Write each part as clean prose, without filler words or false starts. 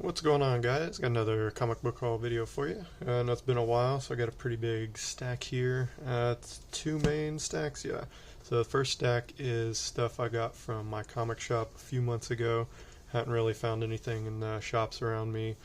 What's going on, guys? Got another comic book haul video for you. I know it's been a while, so I got a pretty big stack here. It's two main stacks, yeah. So the first stack is stuff I got from my comic shop a few months ago. Hadn't really found anything in the shops around me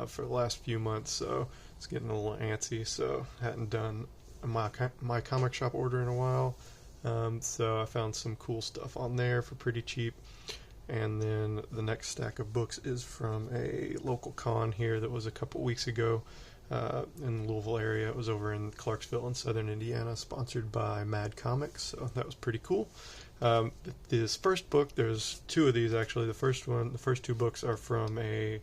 for the last few months, so it's getting a little antsy. So hadn't done my comic shop order in a while. So I found some cool stuff on there for pretty cheap. And then the next stack of books is from a local con here that was a couple weeks ago in the Louisville area. It was over in Clarksville in southern Indiana, sponsored by Mad Comics, so that was pretty cool. This first book, there's two of these actually. The first two books are from I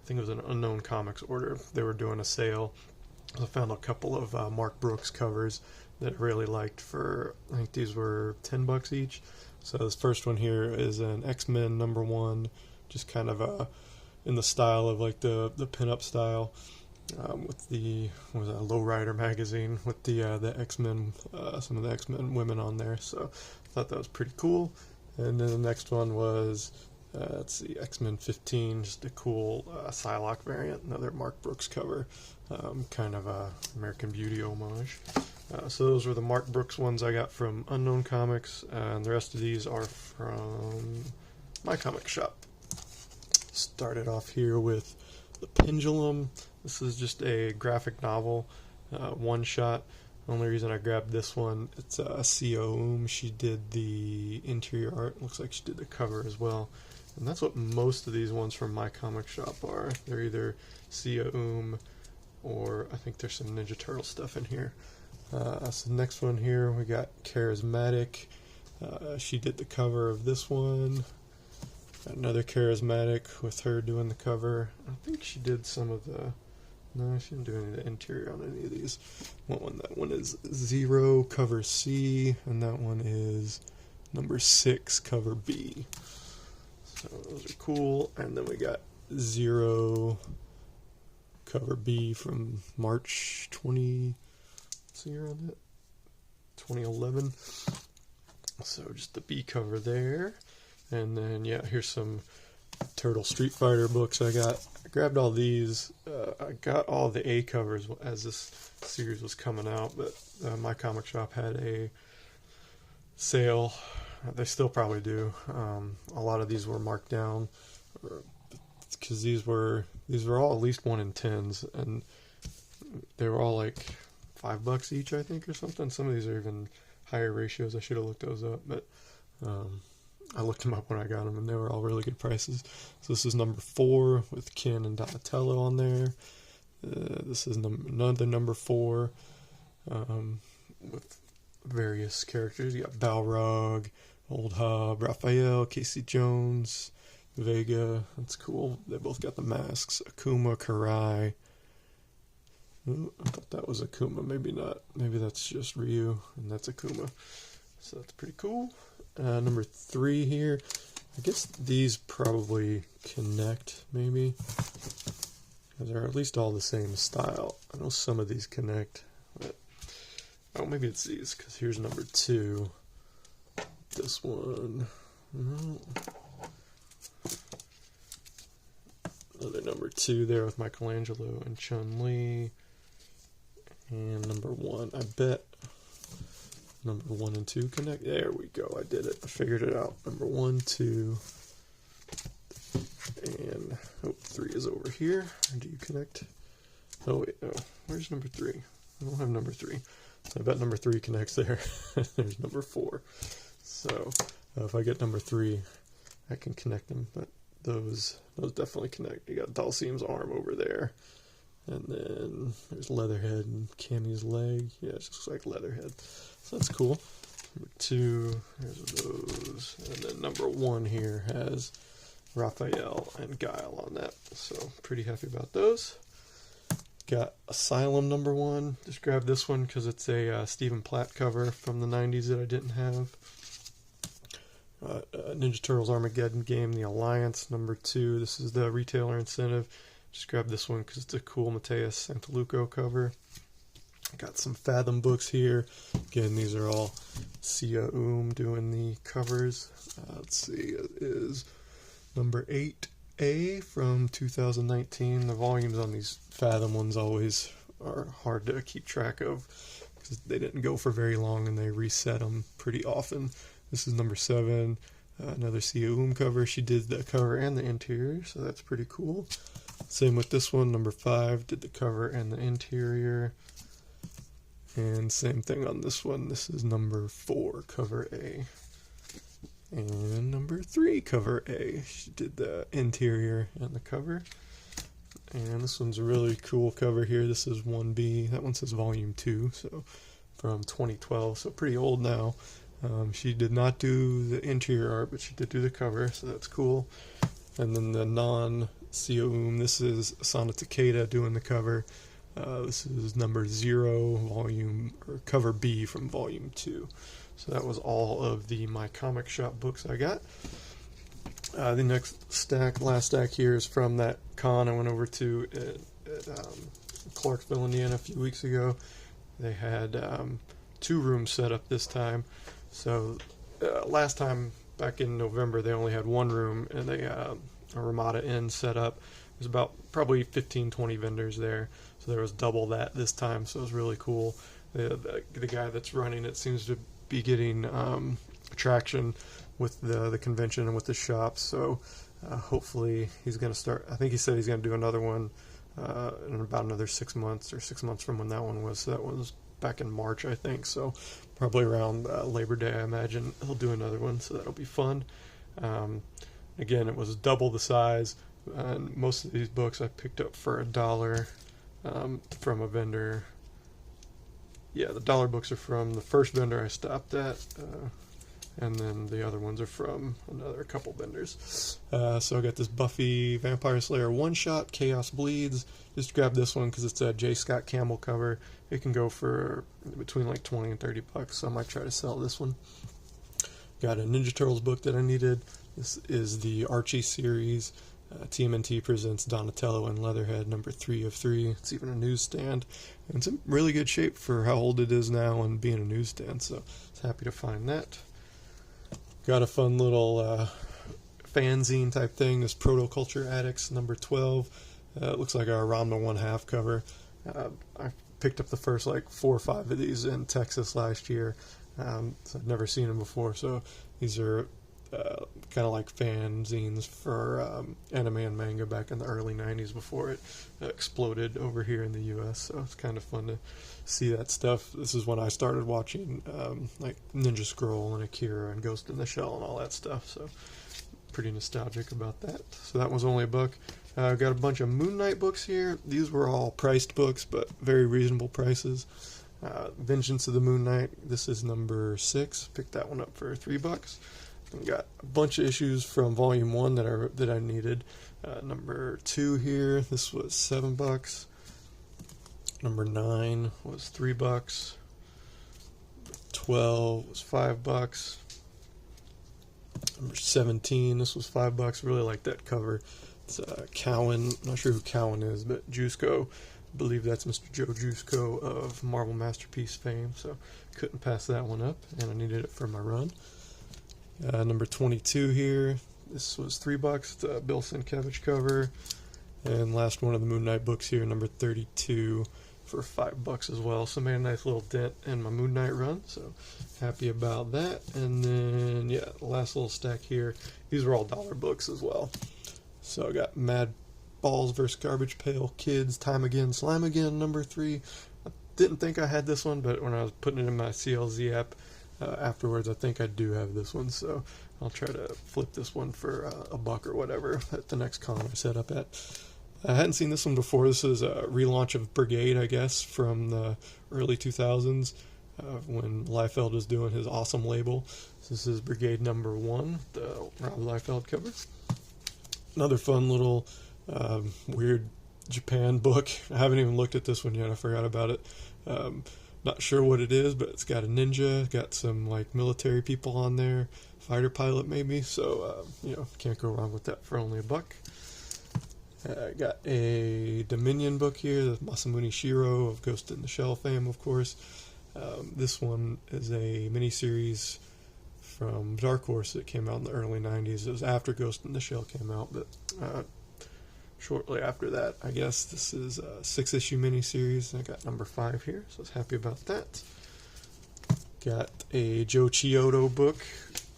think it was an Unknown Comics order. They were doing a sale. I found a couple of Mark Brooks covers that I really liked for, I think these were $10 each. So this first one here is an X-Men #1, just kind of in the style of like the pinup style, with the Lowrider magazine with the X-Men, some of the X-Men women on there. So I thought that was pretty cool. And then the next one was let's see, X-Men 15, just a cool Psylocke variant, another Mark Brooks cover, kind of a American Beauty homage. So those were the Mark Brooks ones I got from Unknown Comics, and the rest of these are from my comic shop. Started off here with The Pendulum. This is just a graphic novel, one shot. The only reason I grabbed this one, it's Sia She did the interior art. Looks like she did the cover as well. And that's what most of these ones from my comic shop are. They're either Sia or I think there's some Ninja Turtle stuff in here. So next one here we got Charismatic. She did the cover of this one. Got another Charismatic with her doing the cover. I think she did some of the... No, she didn't do any of the interior on any of these. That one is 0, cover C, and that one is number 6, cover B. So those are cool. And then we got 0, cover B from March 20... year on it, 2011. So just the B cover there. And then yeah, here's some Turtle Street Fighter books I got. I grabbed all these. I got all the A covers as this series was coming out, but my comic shop had a sale. They still probably do. A lot of these were marked down because these were all at least 1 in 10s, and they were all like $5 each, I think, or something. Some of these are even higher ratios. I should have looked those up, but I looked them up when I got them, and they were all really good prices. So this is number 4 with Ken and Donatello on there. This is another number 4 with various characters. You got Balrog, Old Hob, Raphael, Casey Jones, Vega. That's cool. They both got the masks. Akuma, Karai. Ooh, I thought that was Akuma. Maybe not. Maybe that's just Ryu, and that's Akuma. So that's pretty cool. Number 3 here. I guess these probably connect, maybe. Because they're at least all the same style. I know some of these connect. But, oh, maybe it's these, because here's number 2. This one. No. Another number 2 there with Michelangelo and Chun-Li. And number 1, I bet number 1 and 2 connect. There we go. I did it. I figured it out. Number 1, 2, and 3 is over here. Do you connect? Oh wait, oh, where's number 3? I don't have number 3. So I bet number 3 connects there. There's number 4. So if I get number 3, I can connect them. But those definitely connect. You got Dalsim's arm over there. And then there's Leatherhead and Cammy's leg. Yeah, it just looks like Leatherhead. So that's cool. Number 2, there's those. And then number 1 here has Raphael and Guile on that. So pretty happy about those. Got Asylum number 1. Just grabbed this one because it's a Stephen Platt cover from the 90s that I didn't have. Ninja Turtles Armageddon game, The Alliance number 2. This is the retailer incentive. Just grabbed this one because it's a cool Mateus Santaluco cover. Got some Fathom books here. Again, these are all Sia doing the covers. Let's see, it is number 8, A from 2019. The volumes on these Fathom ones always are hard to keep track of because they didn't go for very long and they reset them pretty often. This is number 7. Another Sia cover. She did the cover and the interior, so that's pretty cool. Same with this one, number 5, did the cover and the interior. And same thing on this one. This is number 4, cover A. And number 3, cover A. She did the interior and the cover. And this one's a really cool cover here. This is 1B. That one says volume 2, so from 2012, so pretty old now. She did not do the interior art, but she did do the cover, so that's cool. And then the non-Sia this is Sana Takeda doing the cover. This is number 0, cover B from volume 2. So that was all of the My Comic Shop books I got. The last stack here is from that con I went over to at Clarksville, Indiana a few weeks ago. They had 2 rooms set up this time. So last time, back in November, they only had 1 room, and they a Ramada Inn set up. There's about probably 15-20 vendors there, so there was double that this time, so it was really cool. The guy that's running it seems to be getting traction with the convention and with the shop, so hopefully he's going to start. I think he said he's going to do another one in about another 6 months, or 6 months from when that one was. So that one was back in March, I think, so probably around Labor Day, I imagine he'll do another one, so that'll be fun. Again, it was double the size, and most of these books I picked up for $1 from a vendor. Yeah, the dollar books are from the first vendor I stopped at, and then the other ones are from a couple vendors. So I got this Buffy Vampire Slayer one-shot, Chaos Bleeds. Just grab this one because it's a J. Scott Campbell cover. It can go for between like 20 and 30 bucks, so I might try to sell this one. Got a Ninja Turtles book that I needed. This is the Archie series. TMNT presents Donatello and Leatherhead, number 3 of 3. It's even a newsstand, and it's in really good shape for how old it is now and being a newsstand, so I was happy to find that. Got a fun little fanzine type thing, this Protoculture Addicts, number 12. It looks like a Ranma 1/2 cover. I picked up the first like 4 or 5 of these in Texas last year, so I've never seen them before, so these are kind of like fanzines for anime and manga back in the early 90s before it exploded over here in the US, so it's kind of fun to see that stuff. This is when I started watching like Ninja Scroll and Akira and Ghost in the Shell and all that stuff, so pretty nostalgic about that. So that was only a buck. Got a bunch of Moon Knight books here. These were all priced books, but very reasonable prices. Vengeance of the Moon Knight, this is number 6. Picked that one up for $3. We got a bunch of issues from volume 1 that I needed. Number 2 here, this was $7. Number 9 was $3. 12 was $5. Number 17, this was $5. Really like that cover. It's Cowan. I'm not sure who Cowan is, but Juiceco. I believe that's Mr. Joe Juiceco of Marvel Masterpiece fame, so couldn't pass that one up, and I needed it for my run. Number 22 here, this was $3. It's a Bill Sienkiewicz cover. And last one of the Moon Knight books here, number 32, for $5 as well. So I made a nice little dent in my Moon Knight run, so happy about that. And then, yeah, the last little stack here, these were all dollar books as well. So I got Mad Balls vs. Garbage Pail Kids, Time Again, Slime Again, number 3. I didn't think I had this one, but when I was putting it in my CLZ app, afterwards, I think I do have this one, so I'll try to flip this one for $1 or whatever at the next con I set up at. I hadn't seen this one before. This is a relaunch of Brigade, I guess, from the early 2000s when Liefeld was doing his awesome label. So this is Brigade number 1, the Rob Liefeld cover. Another fun little weird Japan book. I haven't even looked at this one yet. I forgot about it. Not sure what it is, but it's got a ninja, got some like military people on there, fighter pilot maybe, so can't go wrong with that for only $1. I got a Dominion book here, the Masamune Shiro of Ghost in the Shell fame, of course. This one is a miniseries from Dark Horse that came out in the early 90s. It was after Ghost in the Shell came out, but shortly after that, I guess. This is a 6-issue miniseries. I got number 5 here, so I was happy about that. Got a Joe Chiodo book,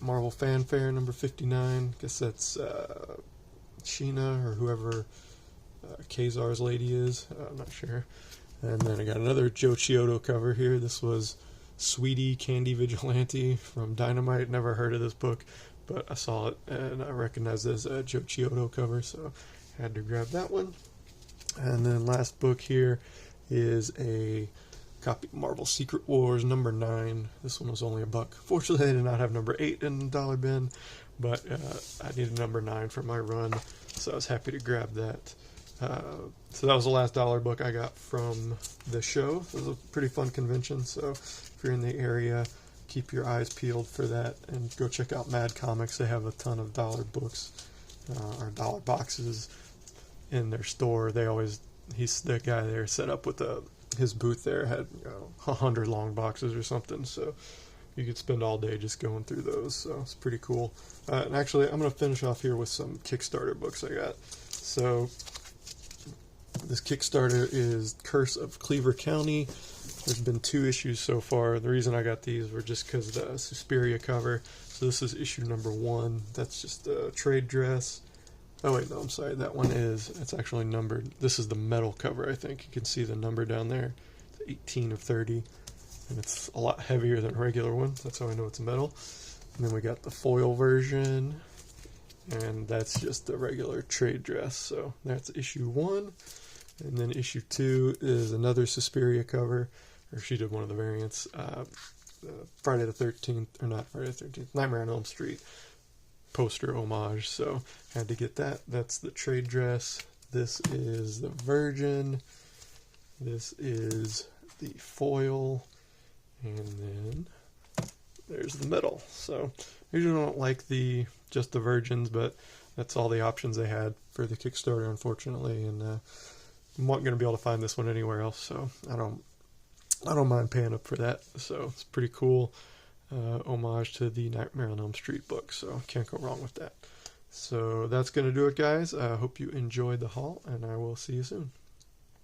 Marvel Fanfare number 59. Guess that's Sheena or whoever Kazar's lady is. I'm not sure. And then I got another Joe Chiodo cover here. This was Sweetie Candy Vigilante from Dynamite. Never heard of this book, but I saw it and I recognized it as a Joe Chiodo cover, so I had to grab that one. And then last book here is a copy of Marvel Secret Wars number 9. This one was only $1. Fortunately, I did not have number 8 in the dollar bin, but I needed number 9 for my run, so I was happy to grab that. So that was the last dollar book I got from the show. It was a pretty fun convention, so if you're in the area, keep your eyes peeled for that, and go check out Mad Comics. They have a ton of dollar books or dollar boxes in their store. He's the guy there set up with his booth there had 100 long boxes or something, so you could spend all day just going through those, so it's pretty cool. And actually, I'm going to finish off here with some Kickstarter books I got. So this Kickstarter is Curse of Cleaver County. There's been 2 issues so far. The reason I got these were just because of the Suspiria cover. So this is issue number 1. That's just a trade dress. Oh wait, no, I'm sorry. That one it's actually numbered. This is the metal cover, I think. You can see the number down there. It's 18 of 30. And it's a lot heavier than a regular one. That's how I know it's metal. And then we got the foil version. And that's just the regular trade dress. So that's issue 1. And then issue 2 is another Suspiria cover, or she did one of the variants. Friday the 13th, or not Friday the 13th, Nightmare on Elm Street poster homage. So had to get that. That's the trade dress. This is the Virgin. This is the foil, and then there's the metal. So I usually don't like just the Virgins, but that's all the options they had for the Kickstarter, unfortunately, and I'm not going to be able to find this one anywhere else, so I don't mind paying up for that. So it's pretty cool homage to the Nightmare on Elm Street book, so can't go wrong with that. So that's going to do it, guys. I hope you enjoyed the haul, and I will see you soon.